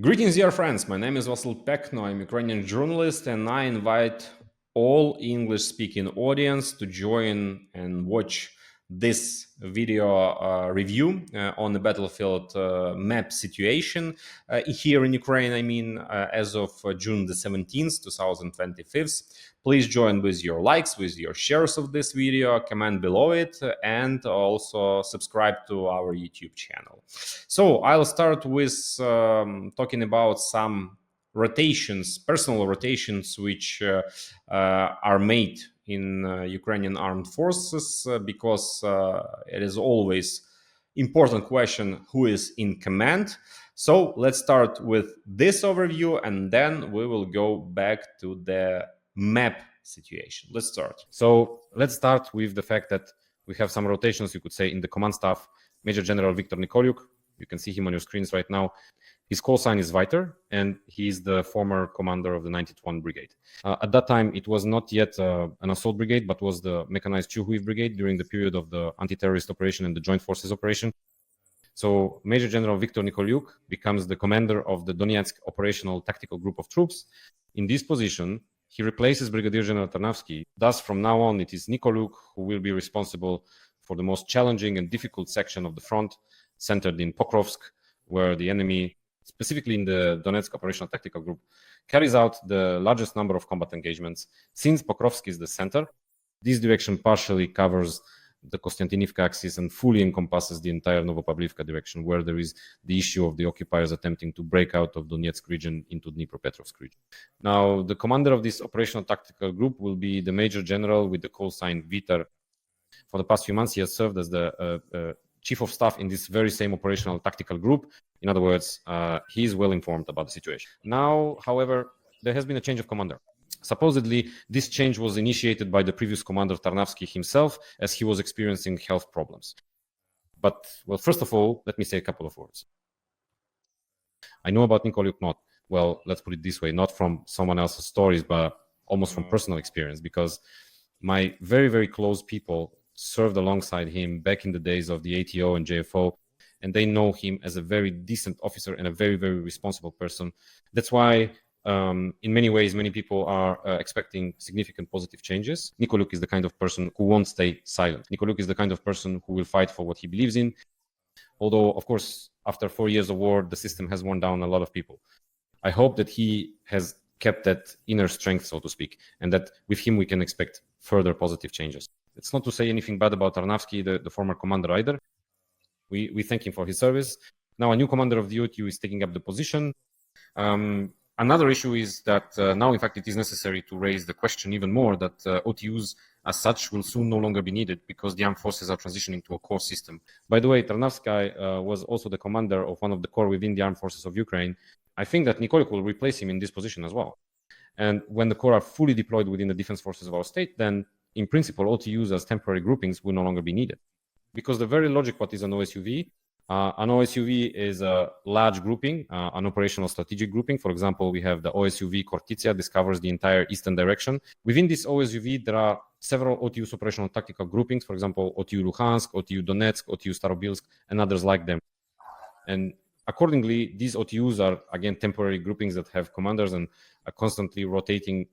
Greetings, dear friends. My name is Vasyl Pekhno. I'm a Ukrainian journalist, and I invite all English-speaking audience to join and watch this video review on the battlefield map situation here in Ukraine. As of June the 17th, 2025. Please join with your likes, with your shares of this video, comment below it, and also subscribe to our YouTube channel. So I'll start with talking about some rotations, personal rotations, which are made in Ukrainian Armed Forces, because it is always important question who is in command. So let's start with this overview, and then we will go back to the map situation. Let's start. So let's start with the fact that we have some rotations, you could say, in the command staff. Major General Viktor Nikoluk, you can see him on your screens right now. His call sign is Viter, and he's the former commander of the 91 Brigade. At that time, it was not yet an assault brigade, but was the mechanized Chuhuiv Brigade during the period of the anti-terrorist operation and the joint forces operation. So Major General Viktor Nikoluk becomes the commander of the Donetsk Operational Tactical Group of Troops. In this position, he replaces Brigadier General Tarnavsky. Thus, from now on, it is Nikoluk who will be responsible for the most challenging and difficult section of the front, centered in Pokrovsk, where the enemy, specifically in the Donetsk Operational Tactical Group, carries out the largest number of combat engagements. Since Pokrovsk is the center, this direction partially covers the Kostiantynivka axis and fully encompasses the entire Novopavlivka direction, where there is the issue of the occupiers attempting to break out of Donetsk region into Dnipropetrovsk region. Now, the commander of this operational tactical group will be the Major General with the call sign Viter. For the past few months, he has served as the Chief of Staff in this very same operational tactical group. In other words, he is well informed about the situation. Now, however, there has been a change of commander. Supposedly, this change was initiated by the previous commander Tarnavsky himself, as he was experiencing health problems. But, well, first of all, let me say a couple of words. I know about Nikoluk not, well, let's put it this way, not from someone else's stories, but almost from personal experience, because my very, very close people served alongside him back in the days of the ATO and JFO, and they know him as a very decent officer and a very, very responsible person. That's why in many ways, many people are expecting significant positive changes. Nikoluk is the kind of person who won't stay silent. Nikoluk is the kind of person who will fight for what he believes in. Although, of course, after 4 years of war, the system has worn down a lot of people. I hope that he has kept that inner strength, so to speak, and that with him we can expect further positive changes. It's not to say anything bad about Tarnavsky, the former commander, either. We thank him for his service. Now a new commander of the OTU is taking up the position. Another issue is that now, in fact, it is necessary to raise the question even more that OTUs as such will soon no longer be needed because the armed forces are transitioning to a core system. By the way, Tarnavsky was also the commander of one of the corps within the armed forces of Ukraine. I think that Nikoluk will replace him in this position as well. And when the corps are fully deployed within the defense forces of our state, then in principle, OTUs as temporary groupings will no longer be needed. Because the very logic, what is an OSUV? An OSUV is a large grouping, an operational strategic grouping. For example, we have the OSUV Kortitsia. This covers the entire eastern direction. Within this OSUV, there are several OTU's operational tactical groupings. For example, OTU Luhansk, OTU Donetsk, OTU Starobilsk, and others like them. And accordingly, these OTUs are, again, temporary groupings that have commanders and are constantly rotating,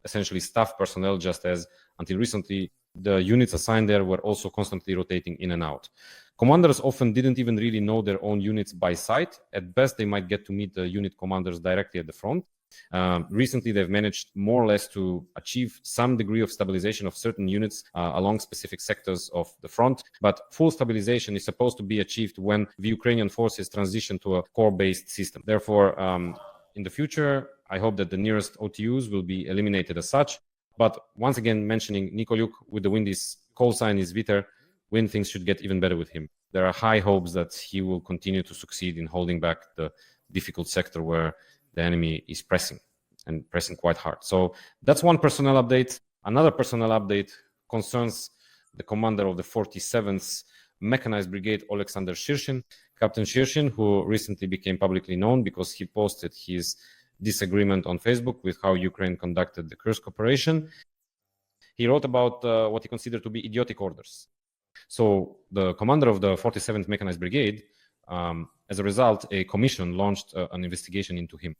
essentially staff personnel, just as until recently, the units assigned there were also constantly rotating in and out. Commanders often didn't even really know their own units by sight. At best, they might get to meet the unit commanders directly at the front. Recently, they've managed more or less to achieve some degree of stabilization of certain units along specific sectors of the front. But full stabilization is supposed to be achieved when the Ukrainian forces transition to a core-based system. Therefore, in the future, I hope that the nearest OTUs will be eliminated as such. But once again, mentioning Nikoluk with the Windies call sign is Viter, when things should get even better with him. There are high hopes that he will continue to succeed in holding back the difficult sector where the enemy is pressing and pressing quite hard. So that's one personnel update. Another personnel update concerns the commander of the 47th Mechanized Brigade, Alexander Shushin. Captain Shushin, who recently became publicly known because he posted his disagreement on Facebook with how Ukraine conducted the Kursk operation. He wrote about what he considered to be idiotic orders. So the commander of the 47th Mechanized Brigade As a result, a commission launched an investigation into him.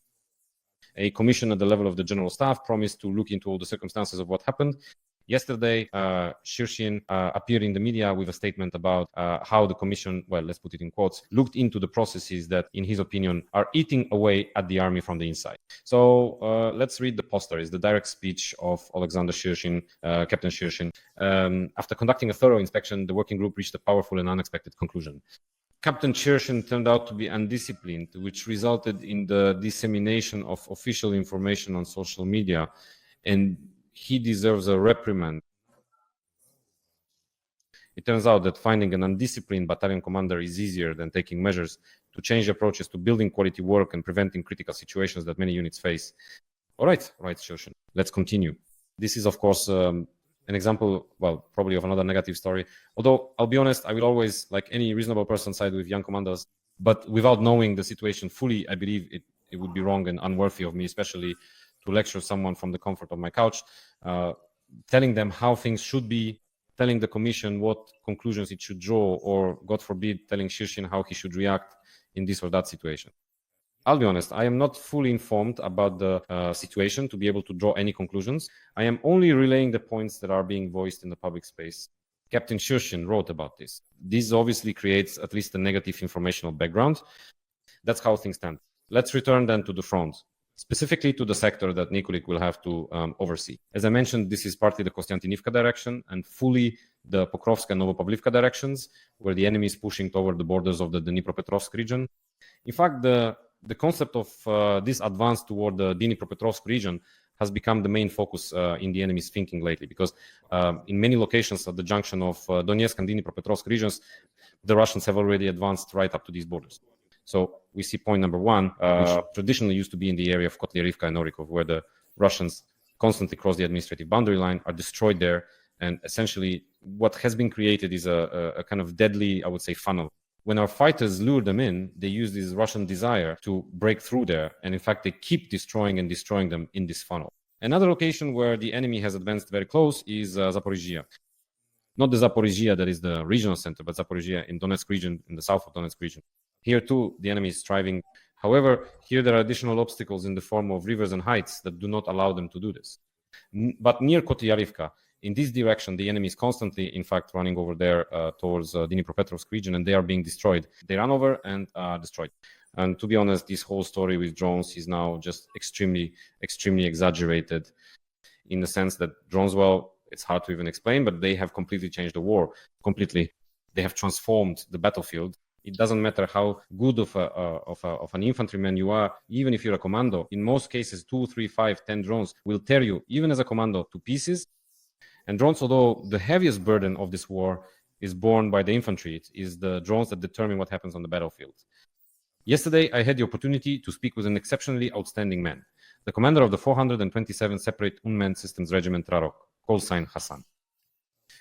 A commission at the level of the general staff promised to look into all the circumstances of what happened. Yesterday, Shushin appeared in the media with a statement about how the commission, well, let's put it in quotes, looked into the processes that, in his opinion, are eating away at the army from the inside. So let's read the poster. It's the direct speech of Alexander Shushin, Captain Shushin. After conducting a thorough inspection, the working group reached a powerful and unexpected conclusion. Captain Kherson turned out to be undisciplined, which resulted in the dissemination of official information on social media, and he deserves a reprimand. It turns out that finding an undisciplined battalion commander is easier than taking measures to change approaches to building quality work and preventing critical situations that many units face. All right, Kherson, let's continue. This is, of course, an example, well, probably of another negative story. Although, I'll be honest, I will always, like any reasonable person, side with young commanders. But without knowing the situation fully, I believe it would be wrong and unworthy of me, especially to lecture someone from the comfort of my couch, telling them how things should be, telling the commission what conclusions it should draw, or, God forbid, telling Shushin how he should react in this or that situation. I'll be honest, I am not fully informed about the situation to be able to draw any conclusions. I am only relaying the points that are being voiced in the public space. Captain Shushin wrote about this. This obviously creates at least a negative informational background. That's how things stand. Let's return then to the front, specifically to the sector that Nikoluk will have to oversee. As I mentioned, this is partly the Kostiantynivka direction and fully the Pokrovsk and Novopavlivka directions, where the enemy is pushing toward the borders of the Dnipropetrovsk region. In fact, the concept of this advance toward the Dnipropetrovsk region has become the main focus in the enemy's thinking lately, because in many locations at the junction of Donetsk and Dnipropetrovsk regions, the Russians have already advanced right up to these borders. So we see point number one, which traditionally used to be in the area of Kotlярivka and Orikov, where the Russians constantly cross the administrative boundary line, are destroyed there, and essentially what has been created is a kind of deadly, I would say, funnel. When our fighters lure them in, they use this Russian desire to break through there, and in fact, they keep destroying them in this funnel. Another location where the enemy has advanced very close is Zaporizhia. Not the Zaporizhia that is the regional center, but Zaporizhia in Donetsk region, in the south of Donetsk region. Here too, the enemy is striving. However, here there are additional obstacles in the form of rivers and heights that do not allow them to do this. But near Kotlярivka, in this direction, the enemy is constantly, in fact, running over there towards Dnipropetrovsk region, and they are being destroyed. They run over and are destroyed. And to be honest, this whole story with drones is now just extremely, extremely exaggerated, in the sense that drones, well, it's hard to even explain, but they have completely changed the war. Completely. They have transformed the battlefield. It doesn't matter how good of an infantryman you are, even if you're a commando. In most cases, 2, 3, 5, 10 drones will tear you, even as a commando, to pieces. And drones, although the heaviest burden of this war is borne by the infantry, it is the drones that determine what happens on the battlefield. Yesterday, I had the opportunity to speak with an exceptionally outstanding man, the commander of the 427 Separate Unmanned Systems Regiment Rarok, call sign Hassan.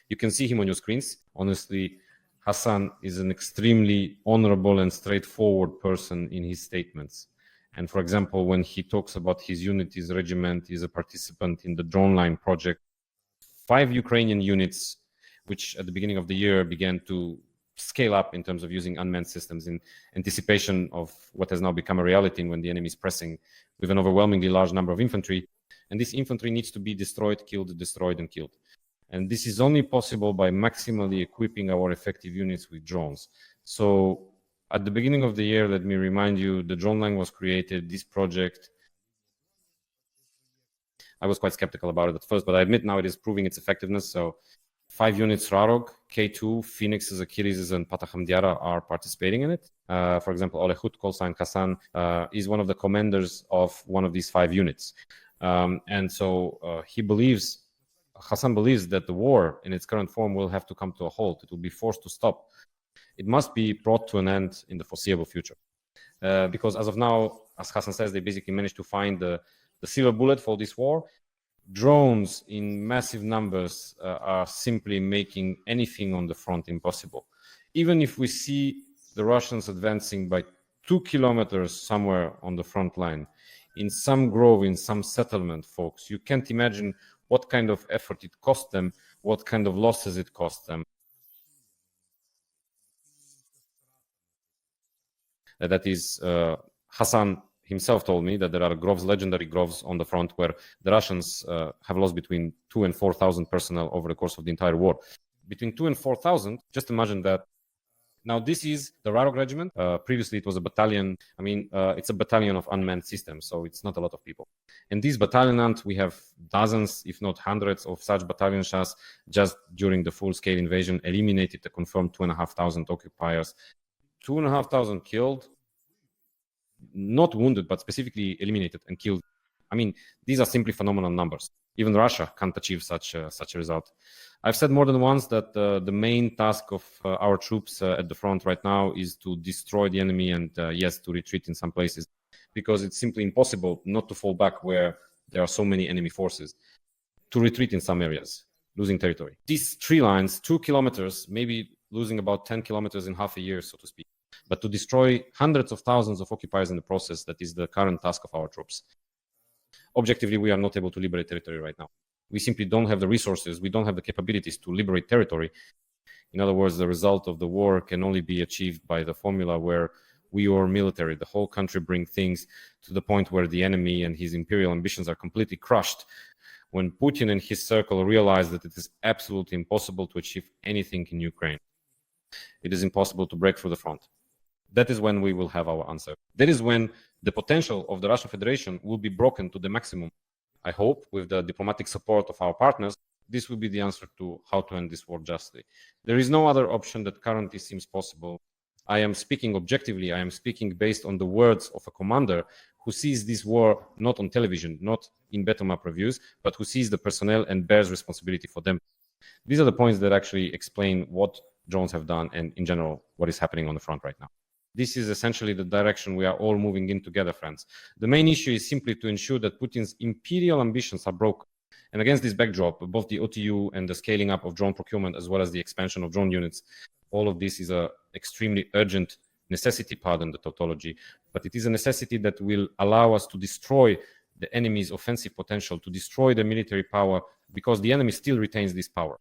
You can see him on your screens. Honestly, Hassan is an extremely honorable and straightforward person in his statements. And for example, when he talks about his unit, his regiment is a participant in the drone line project. 5 Ukrainian units, which at the beginning of the year began to scale up in terms of using unmanned systems in anticipation of what has now become a reality when the enemy is pressing with an overwhelmingly large number of infantry. And this infantry needs to be destroyed, and killed. And this is only possible by maximally equipping our effective units with drones. So at the beginning of the year, let me remind you, the drone line was created, this project. I was quite skeptical about it at first, but I admit now it is proving its effectiveness. So 5 units Rarog, K2, Phoenixes, Achilles's, and Pataham-Diara are participating in it. For example, Olehut, call sign Hassan, is one of the commanders of one of these 5 units. And so Hassan believes that the war in its current form will have to come to a halt. It will be forced to stop. It must be brought to an end in the foreseeable future. Because as of now, as Hassan says, they basically managed to find the silver bullet for this war. Drones in massive numbers are simply making anything on the front impossible. Even if we see the Russians advancing by 2 kilometers somewhere on the front line, in some grove, in some settlement, folks, you can't imagine what kind of effort it cost them, what kind of losses it cost them. That is, Hassan himself told me that there are groves, legendary groves on the front where the Russians have lost between 2,000 and 4,000 personnel over the course of the entire war. Between 2,000 and 4,000, just imagine that. Now, this is the Rarok regiment. Previously, it was a battalion. I mean, it's a battalion of unmanned systems, so it's not a lot of people. And this battalion, we have dozens, if not hundreds, of such battalions just during the full-scale invasion, eliminated a confirmed 2,500 occupiers. 2,500 killed, not wounded, but specifically eliminated and killed. I mean, these are simply phenomenal numbers. Even Russia can't achieve such a result. I've said more than once that the main task of our troops at the front right now is to destroy the enemy and, yes, to retreat in some places, because it's simply impossible not to fall back where there are so many enemy forces. To retreat in some areas, losing territory. These 3 lines, 2 kilometers, maybe losing about 10 kilometers in half a year, so to speak. But to destroy hundreds of thousands of occupiers in the process, that is the current task of our troops. Objectively, we are not able to liberate territory right now. We simply don't have the resources, we don't have the capabilities to liberate territory. In other words, the result of the war can only be achieved by the formula where we or military, the whole country, bring things to the point where the enemy and his imperial ambitions are completely crushed. When Putin and his circle realize that it is absolutely impossible to achieve anything in Ukraine, it is impossible to break through the front. That is when we will have our answer. That is when the potential of the Russian Federation will be broken to the maximum. I hope, with the diplomatic support of our partners, this will be the answer to how to end this war justly. There is no other option that currently seems possible. I am speaking objectively. I am speaking based on the words of a commander who sees this war not on television, not in battle map reviews, but who sees the personnel and bears responsibility for them. These are the points that actually explain what drones have done and, in general, what is happening on the front right now. This is essentially the direction we are all moving in together, friends. The main issue is simply to ensure that Putin's imperial ambitions are broken. And against this backdrop, both the OTU and the scaling up of drone procurement, as well as the expansion of drone units, all of this is an extremely urgent necessity, pardon the tautology, but it is a necessity that will allow us to destroy the enemy's offensive potential, to destroy the military power, because the enemy still retains this power.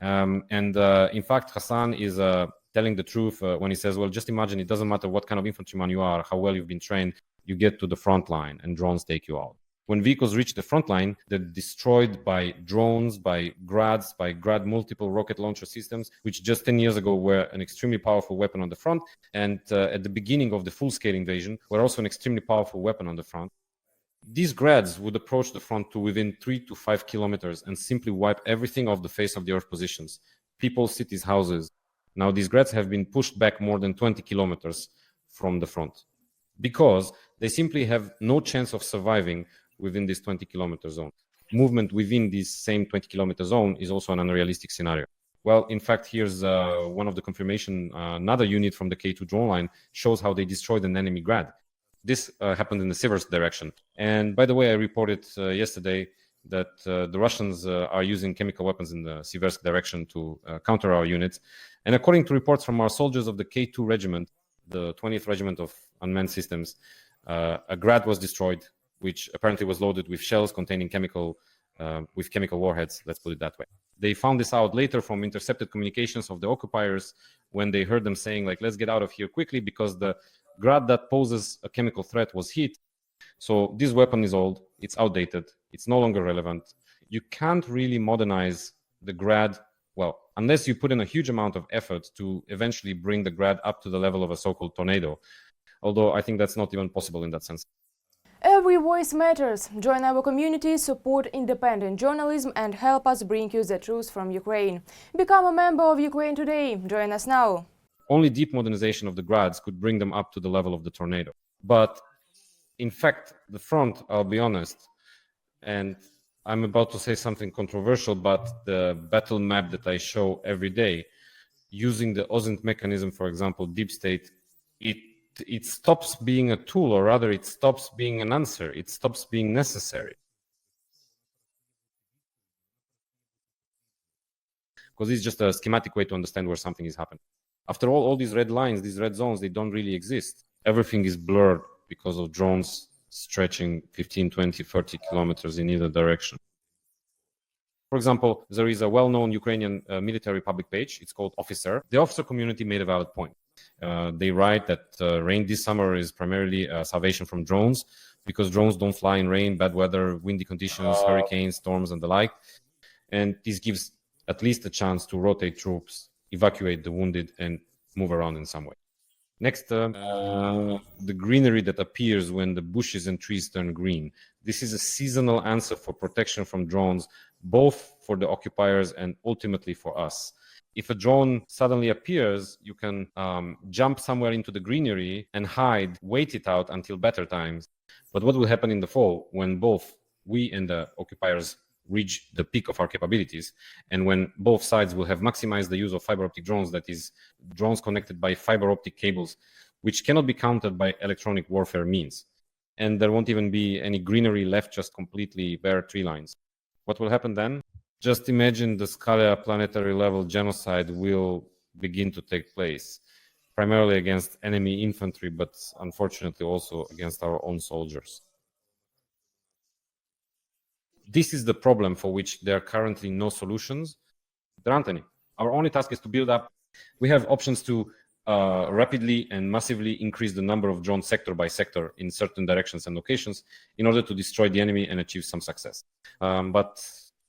In fact, Hassan is telling the truth when he says, well, just imagine, it doesn't matter what kind of infantryman you are, how well you've been trained, you get to the front line and drones take you out. When vehicles reach the front line, they're destroyed by drones, by Grads, by Grad multiple rocket launcher systems, which just 10 years ago were an extremely powerful weapon on the front. And at the beginning of the full-scale invasion, were also an extremely powerful weapon on the front. These Grads would approach the front to within 3 to 5 kilometers and simply wipe everything off the face of the earth positions. People, cities, houses. Now, these Grads have been pushed back more than 20 kilometers from the front because they simply have no chance of surviving within this 20-kilometer zone. Movement within this same 20-kilometer zone is also an unrealistic scenario. Well, in fact, here's one of the confirmation. Another unit from the K2 drone line shows how they destroyed an enemy Grad. This happened in the Siversk direction. And by the way, I reported yesterday that the Russians are using chemical weapons in the Siversk direction to counter our units. And according to reports from our soldiers of the K2 regiment, the 20th Regiment of Unmanned Systems, a Grad was destroyed, which apparently was loaded with shells containing chemical warheads, let's put it that way. They found this out later from intercepted communications of the occupiers when they heard them saying, like, let's get out of here quickly because the Grad that poses a chemical threat was hit. So this weapon is old, it's outdated, it's no longer relevant. You can't really modernize the Grad, well, unless you put in a huge amount of effort to eventually bring the Grad up to the level of a so-called tornado. Although I think that's not even possible in that sense. Every voice matters. Join our community, support independent journalism and help us bring you the truth from Ukraine. Become a member of Ukraine Today. Join us now. Only deep modernization of the Grads could bring them up to the level of the tornado. But in fact, the front, I'll be honest, and I'm about to say something controversial, but the battle map that I show every day, using the OSINT mechanism, for example, deep state, it stops being a tool, or rather it stops being an answer. It stops being necessary. Because it's just a schematic way to understand where something is happening. After all these red lines, these red zones, they don't really exist. Everything is blurred because of drones stretching 15, 20, 30 kilometers in either direction. For example, there is a well-known Ukrainian military public page. It's called Officer. The officer community made a valid point. They write that rain this summer is primarily salvation from drones, because drones don't fly in rain, bad weather, windy conditions, hurricanes, storms, and the like. And this gives at least a chance to rotate troops, evacuate the wounded, and move around in some way. Next, the greenery that appears when the bushes and trees turn green. This is a seasonal answer for protection from drones, both for the occupiers and ultimately for us. If a drone suddenly appears, you can jump somewhere into the greenery and hide, wait it out until better times. But what will happen in the fall when both we and the occupiers reach the peak of our capabilities, and when both sides will have maximized the use of fiber optic drones, that is, drones connected by fiber optic cables, which cannot be countered by electronic warfare means. And there won't even be any greenery left, just completely bare tree lines. What will happen then? Just imagine the Scalia planetary level genocide will begin to take place, primarily against enemy infantry, but unfortunately also against our own soldiers. This is the problem for which there are currently no solutions. There aren't any. Our only task is to build up. We have options to rapidly and massively increase the number of drones sector by sector in certain directions and locations in order to destroy the enemy and achieve some success. But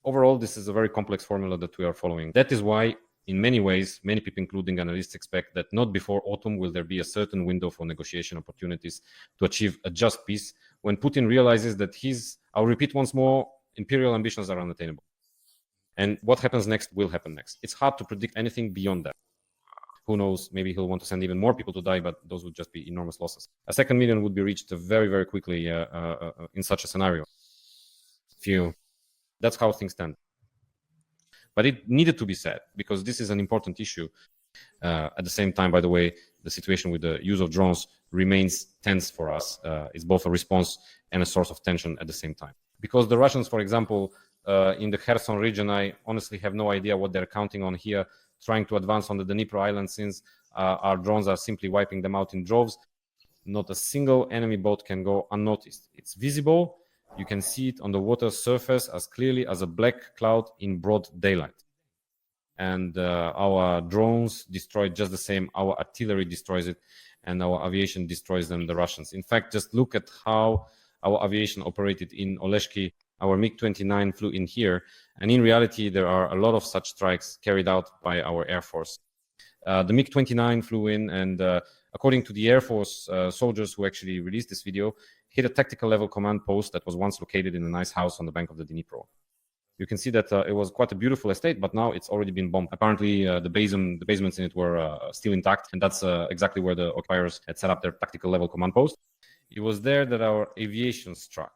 overall, this is a very complex formula that we are following. That is why, in many ways, many people, including analysts, expect that not before autumn will there be a certain window for negotiation opportunities to achieve a just peace, when Putin realizes that I'll repeat once more, imperial ambitions are unattainable. And what happens next will happen next. It's hard to predict anything beyond that. Who knows, maybe he'll want to send even more people to die, but those would just be enormous losses. A second million would be reached very, very quickly in such a scenario. That's how things stand. But it needed to be said, because this is an important issue. At the same time, by the way, the situation with the use of drones remains tense for us. It's both a response and a source of tension at the same time. Because the Russians, for example, in the Kherson region, I honestly have no idea what they're counting on here, trying to advance on the Dnipro island, since our drones are simply wiping them out in droves. Not a single enemy boat can go unnoticed. It's visible. You can see it on the water surface as clearly as a black cloud in broad daylight. And our drones destroy it just the same. Our artillery destroys it, and our aviation destroys them, the Russians. In fact, just look at how our aviation operated in Oleshki. Our MiG-29 flew in here, and in reality, there are a lot of such strikes carried out by our Air Force. The MiG-29 flew in, and according to the Air Force soldiers who actually released this video, hit a tactical level command post that was once located in a nice house on the bank of the Dnipro. You can see that it was quite a beautiful estate, but now it's already been bombed. Apparently, the basements in it were still intact, and that's exactly where the occupiers had set up their tactical level command post. It was there that our aviation struck.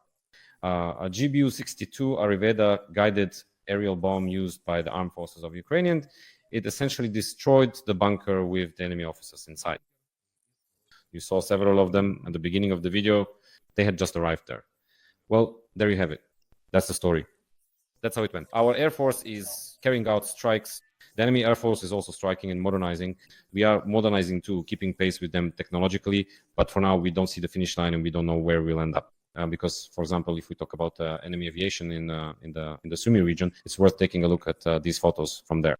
A GBU-62 Ariveda guided aerial bomb used by the armed forces of Ukraine. It essentially destroyed the bunker with the enemy officers inside. You saw several of them at the beginning of the video. They had just arrived there. Well, there you have it. That's the story. That's how it went. Our Air Force is carrying out strikes. The enemy Air Force is also striking and modernizing. We are modernizing too, keeping pace with them technologically. But for now, we don't see the finish line, and we don't know where we'll end up. Because, for example, if we talk about enemy aviation in the Sumy region, it's worth taking a look at these photos from there.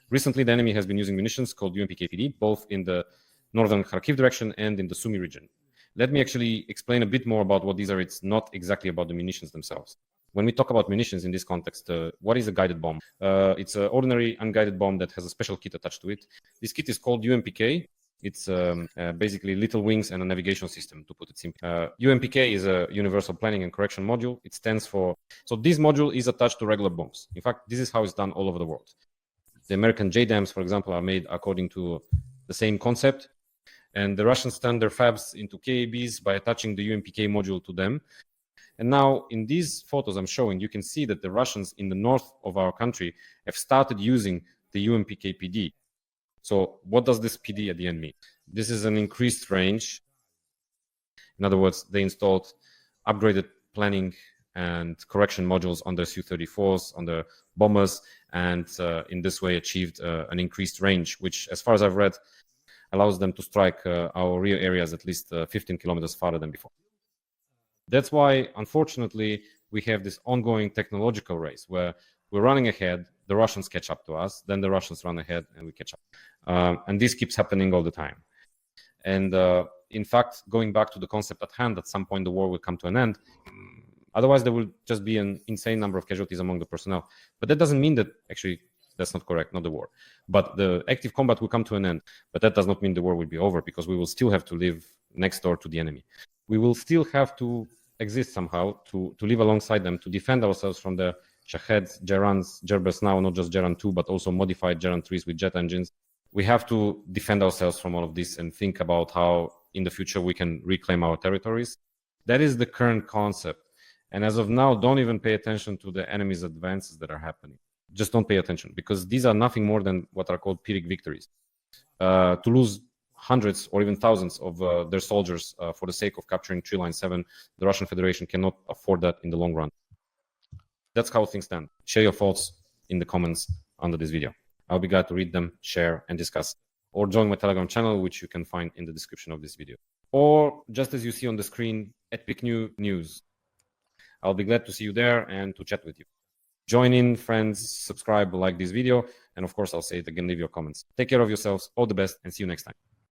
Recently, the enemy has been using munitions called UMP-KPD, both in the northern Kharkiv direction and in the Sumy region. Let me actually explain a bit more about what these are. It's not exactly about the munitions themselves. When we talk about munitions in this context, what is a guided bomb? It's an ordinary unguided bomb that has a special kit attached to it. This kit is called UMPK. It's basically little wings and a navigation system, to put it simply. UMPK is a Universal Planning and Correction Module. It stands for... So this module is attached to regular bombs. In fact, this is how it's done all over the world. The American JDAMs, for example, are made according to the same concept. And the Russians turn their fabs into KABs by attaching the UMPK module to them. And now in these photos I'm showing, you can see that the Russians in the north of our country have started using the UMPK PD. So what does this PD at the end mean? This is an increased range. In other words, they installed upgraded planning and correction modules on their Su-34s, on their bombers, and in this way achieved an increased range, which, as far as I've read, allows them to strike our rear areas at least 15 kilometers farther than before. That's why, unfortunately, we have this ongoing technological race where we're running ahead, the Russians catch up to us, then the Russians run ahead and we catch up. And this keeps happening all the time. And in fact, going back to the concept at hand, at some point the war will come to an end. Otherwise, there will just be an insane number of casualties among the personnel. But that doesn't mean that, actually, that's not correct, not the war. But the active combat will come to an end. But that does not mean the war will be over, because we will still have to live next door to the enemy. We will still have to exist somehow, to live alongside them, to defend ourselves from the Shaheds, Gerans, Gerbers now, not just Geran 2, but also modified Geran 3s with jet engines. We have to defend ourselves from all of this and think about how in the future we can reclaim our territories. That is the current concept. And as of now, don't even pay attention to the enemy's advances that are happening. Just don't pay attention, because these are nothing more than what are called Pyrrhic victories. To lose hundreds or even thousands of their soldiers for the sake of capturing Tree Line 7, the Russian Federation cannot afford that in the long run. That's how things stand. Share your thoughts in the comments under this video. I'll be glad to read them, share, and discuss. Or join my Telegram channel, which you can find in the description of this video. Or just as you see on the screen, at Pekhno News. I'll be glad to see you there and to chat with you. Join in, friends, subscribe, like this video, and of course, I'll say it again, leave your comments. Take care of yourselves, all the best, and see you next time.